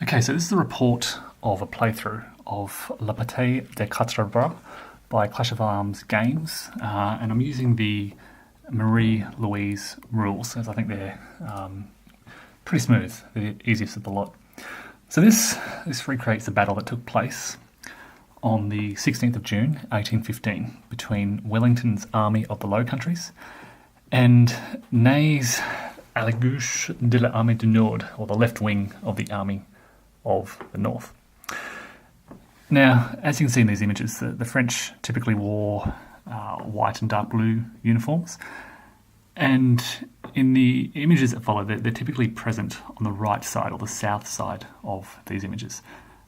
Okay, so this is a report of a playthrough of La Bataille de Quatre by Clash of Arms Games, and I'm using the Marie-Louise rules, as I think they're pretty smooth, the easiest of the lot. So this recreates a battle that took place on the 16th of June 1815 between Wellington's army of the Low Countries and Ney's à la gauche de l'armée du Nord, or the left wing of the army of the North. Now, as you can see in these images, the French typically wore white and dark blue uniforms, and in the images that follow, they're typically present on the right side or the south side of these images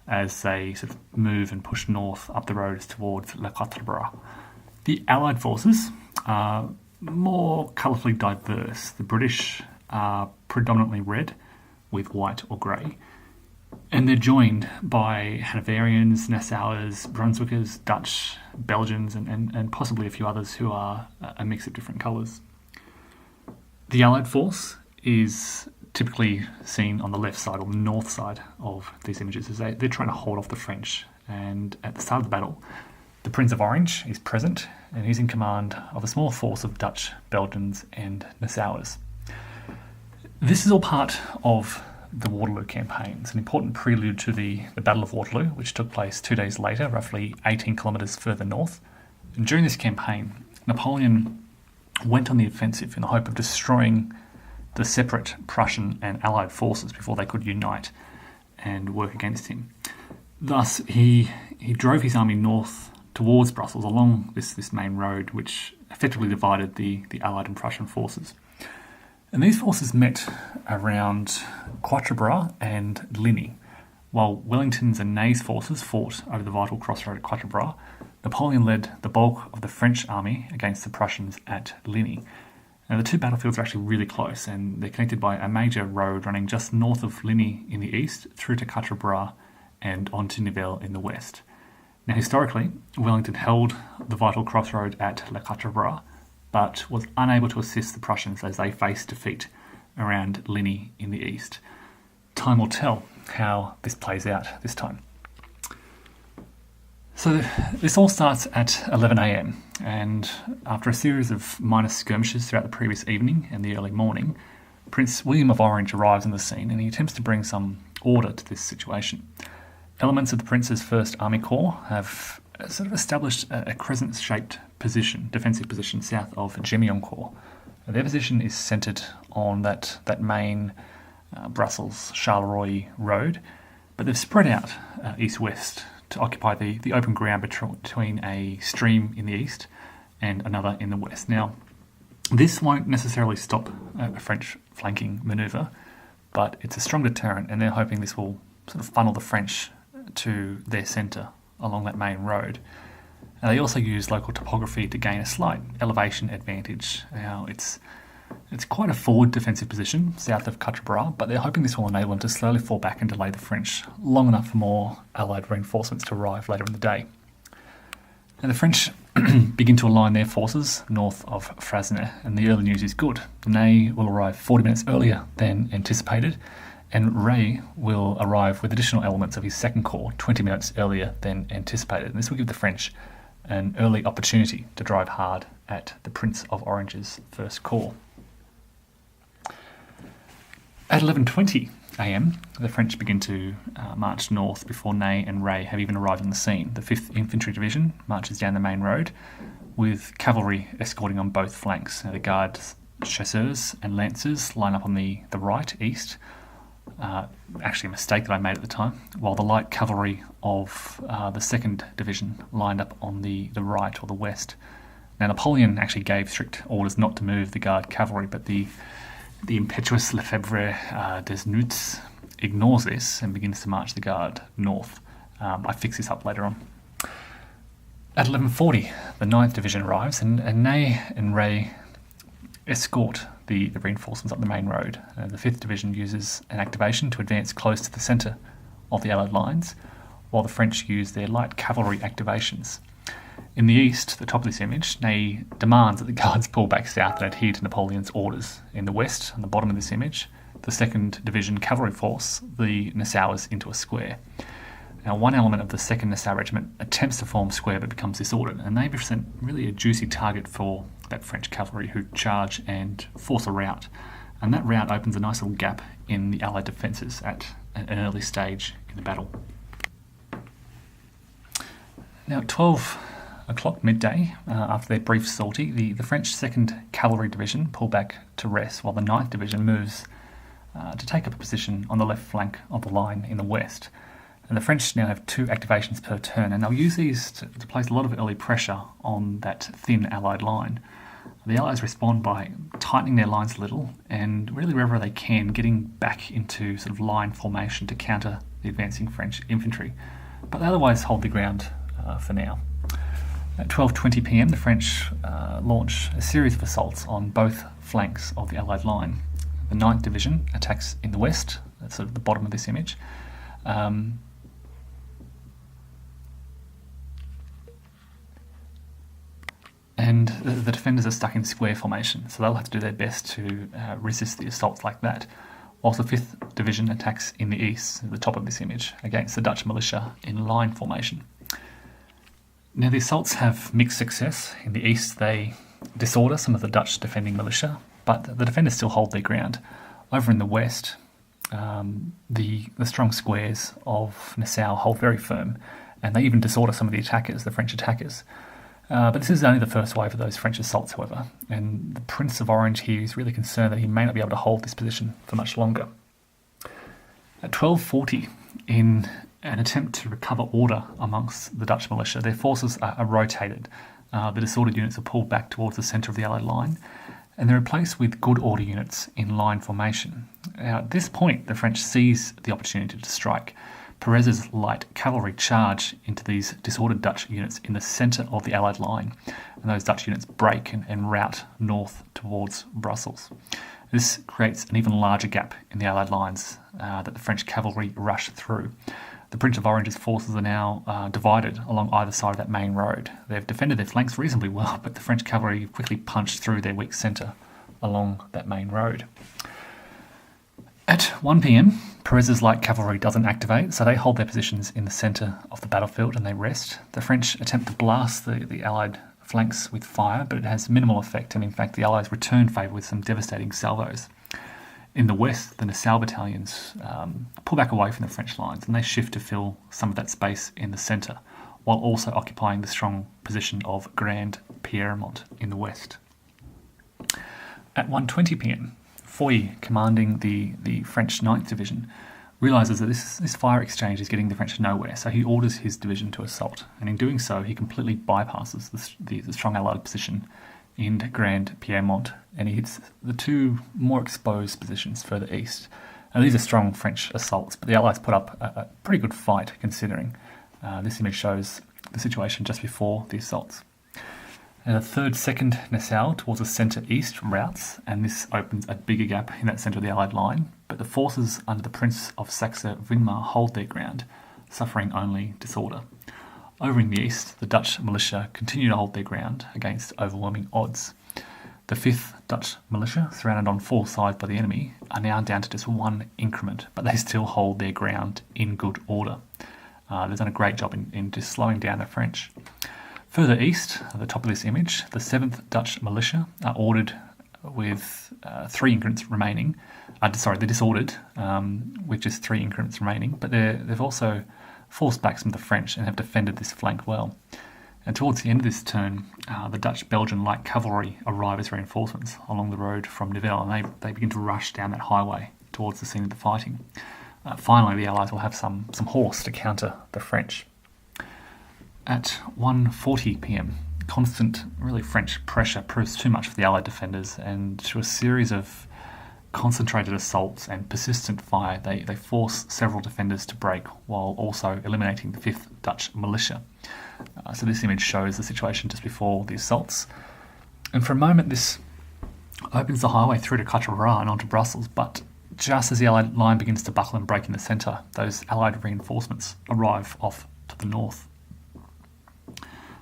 as they sort of move and push north up the roads towards Les Quatre Bras. The Allied forces are more colourfully diverse. The British are predominantly red with white or grey, and they're joined by Hanoverians, Nassauers, Brunswickers, Dutch, Belgians, and possibly a few others who are a mix of different colours. The Allied force is typically seen on the left side or the north side of these images as they're trying to hold off the French. And at the start of the battle, the Prince of Orange is present, and he's in command of a small force of Dutch, Belgians, and Nassauers. This is all part of the Waterloo campaign. It's an important prelude to the Battle of Waterloo, which took place 2 days later, roughly 18 kilometres further north. And during this campaign, Napoleon went on the offensive in the hope of destroying the separate Prussian and Allied forces before they could unite and work against him. Thus, he drove his army north towards Brussels along this main road, which effectively divided the Allied and Prussian forces. And these forces met around Quatre Bras and Ligny. While Wellington's and Ney's forces fought over the vital crossroad at Quatre Bras, Napoleon led the bulk of the French army against the Prussians at Ligny. Now, the two battlefields are actually really close, and they're connected by a major road running just north of Ligny in the east, through to Quatre Bras and on to Nivelles in the west. Now, historically, Wellington held the vital crossroad at Les Quatre Bras, but was unable to assist the Prussians as they faced defeat around Ligny in the east. Time will tell how this plays out this time. So this all starts at 11 a.m, and after a series of minor skirmishes throughout the previous evening and the early morning, Prince William of Orange arrives on the scene and he attempts to bring some order to this situation. Elements of the Prince's 1st Army Corps have sort of established a crescent-shaped defensive position south of Gemiancourt. Their position is centred on that main Brussels-Charleroi road, but they've spread out east-west to occupy the open ground between a stream in the east and another in the west. Now, this won't necessarily stop a French flanking manoeuvre, but it's a strong deterrent, and they're hoping this will sort of funnel the French to their centre along that main road. And they also use local topography to gain a slight elevation advantage. Now, it's quite a forward defensive position south of Quatre Bras, but they're hoping this will enable them to slowly fall back and delay the French long enough for more Allied reinforcements to arrive later in the day. And the French begin to align their forces north of Frasne, and the early news is good. Ney will arrive 40 minutes earlier than anticipated, and Ray will arrive with additional elements of his 2nd Corps 20 minutes earlier than anticipated. And this will give the French an early opportunity to drive hard at the Prince of Orange's 1st Corps. At 11:20 a.m, the French begin to march north before Ney and Ray have even arrived on the scene. The 5th Infantry Division marches down the main road with cavalry escorting on both flanks. Now, the Guards, Chasseurs and Lancers line up on the right, east. Actually a mistake that I made at the time, while the light cavalry of the 2nd Division lined up on the right or the west. Now, Napoleon actually gave strict orders not to move the Guard cavalry, but the impetuous Lefebvre Desnouts ignores this and begins to march the Guard north. I fix this up later on. At 11:40, the 9th Division arrives, and Ney and Ray escort the reinforcements up the main road. The 5th Division uses an activation to advance close to the centre of the Allied lines, while the French use their light cavalry activations. In the east, the top of this image, Ney demands that the Guards pull back south and adhere to Napoleon's orders. In the west, on the bottom of this image, the 2nd Division cavalry force, the Nassauers, into a square. Now, one element of the 2nd Nassau Regiment attempts to form square but becomes disordered, and they present really a juicy target for that French cavalry who charge and force a rout. And that rout opens a nice little gap in the Allied defences at an early stage in the battle. Now, at 12 o'clock midday, after their brief sortie, the French 2nd Cavalry Division pull back to rest, while the 9th Division moves to take up a position on the left flank of the line in the west. And the French now have 2 activations per turn, and they'll use these to place a lot of early pressure on that thin Allied line. The Allies respond by tightening their lines a little and really wherever they can getting back into sort of line formation to counter the advancing French infantry. But they otherwise hold their ground for now. At 12:20 p.m, the French launch a series of assaults on both flanks of the Allied line. The 9th Division attacks in the west, that's sort of the bottom of this image. And the defenders are stuck in square formation, so they'll have to do their best to resist the assaults like that. Whilst the 5th Division attacks in the east, at the top of this image, against the Dutch militia in line formation. Now, the assaults have mixed success. In the east, they disorder some of the Dutch defending militia, but the defenders still hold their ground. Over in the west, the strong squares of Nassau hold very firm, and they even disorder some of the attackers, the French attackers. But this is only the first wave of those French assaults, however, and the Prince of Orange here is really concerned that he may not be able to hold this position for much longer. At 12:40, in an attempt to recover order amongst the Dutch militia, their forces are rotated. The disordered units are pulled back towards the centre of the Allied line, and they're replaced with good order units in line formation. Now, at this point, the French seize the opportunity to strike. Perez's light cavalry charge into these disordered Dutch units in the centre of the Allied line, and those Dutch units break and rout north towards Brussels. This creates an even larger gap in the Allied lines that the French cavalry rush through. The Prince of Orange's forces are now divided along either side of that main road. They've defended their flanks reasonably well, but the French cavalry quickly punched through their weak centre along that main road. At 1 p.m, Perez's light cavalry doesn't activate, so they hold their positions in the centre of the battlefield and they rest. The French attempt to blast the Allied flanks with fire, but it has minimal effect, and in fact the Allies return favour with some devastating salvos. In the west, the Nassau battalions pull back away from the French lines, and they shift to fill some of that space in the centre, while also occupying the strong position of Grand Pierremont in the west. At 1:20 p.m, Foy, commanding the French 9th Division, realises that this fire exchange is getting the French nowhere, so he orders his division to assault, and in doing so he completely bypasses the strong Allied position in Grand Pierremont, and he hits the 2 more exposed positions further east. Now, these are strong French assaults, but the Allies put up a pretty good fight considering. This image shows the situation just before the assaults. And the 3rd, 2nd Nassau towards the centre-east routes, and this opens a bigger gap in that centre of the Allied line, but the forces under the Prince of Saxe-Weimar hold their ground, suffering only disorder. Over in the east, the Dutch militia continue to hold their ground against overwhelming odds. The 5th Dutch militia, surrounded on 4 sides by the enemy, are now down to just 1 increment, but they still hold their ground in good order. They've done a great job in just slowing down the French. Further east, at the top of this image, the 7th Dutch militia are ordered with 3 increments remaining. They're disordered with just 3 increments remaining, but they've also forced back some of the French and have defended this flank well. And towards the end of this turn, the Dutch-Belgian light cavalry arrive as reinforcements along the road from Nivelle, and they begin to rush down that highway towards the scene of the fighting. Finally, the Allies will have some horse to counter the French. At 1:40 p.m, constant, really French pressure proves too much for the Allied defenders, and through a series of concentrated assaults and persistent fire, they force several defenders to break while also eliminating the 5th Dutch militia. So this image shows the situation just before the assaults. And for a moment, this opens the highway through to Quatre and onto Brussels, but just as the Allied line begins to buckle and break in the centre, those Allied reinforcements arrive off to the north.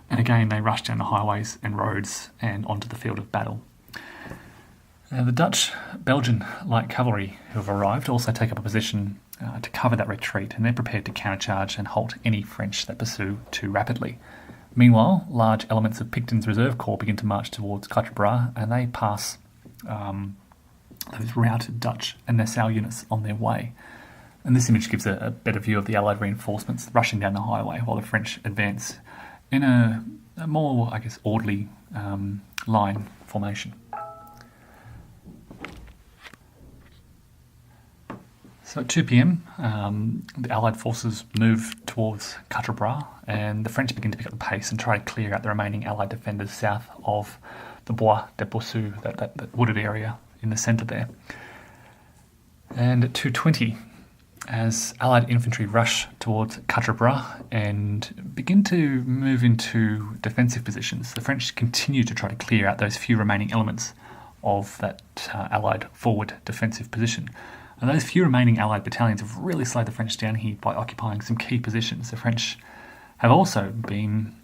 And again, they rush down the highways and roads and onto the field of battle. The Dutch Belgian light cavalry who have arrived also take up a position to cover that retreat, and they're prepared to countercharge and halt any French that pursue too rapidly. Meanwhile, large elements of Picton's reserve corps begin to march towards Quatre, and they pass those routed Dutch and Nassau units on their way. And this image gives a better view of the Allied reinforcements rushing down the highway while the French advance in a more, I guess, orderly line formation. So at 2 p.m, the Allied forces move towards Quatre, and the French begin to pick up the pace and try to clear out the remaining Allied defenders south of the Bois de Bossu, that wooded area in the centre there. And at 2:20, as Allied infantry rush towards Quatre and begin to move into defensive positions, the French continue to try to clear out those few remaining elements of that Allied forward defensive position. And those few remaining Allied battalions have really slowed the French down here by occupying some key positions. The French have also been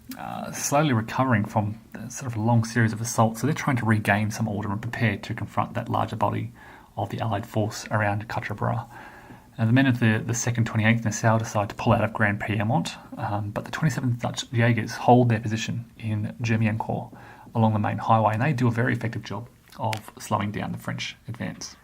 slowly recovering from sort of a long series of assaults, so they're trying to regain some order and prepare to confront that larger body of the Allied force around Quatre. And the men of the 2nd 28th Nassau decide to pull out of Grand Piedmont, but the 27th Dutch Jaegers hold their position in Germiancourt along the main highway, and they do a very effective job of slowing down the French advance.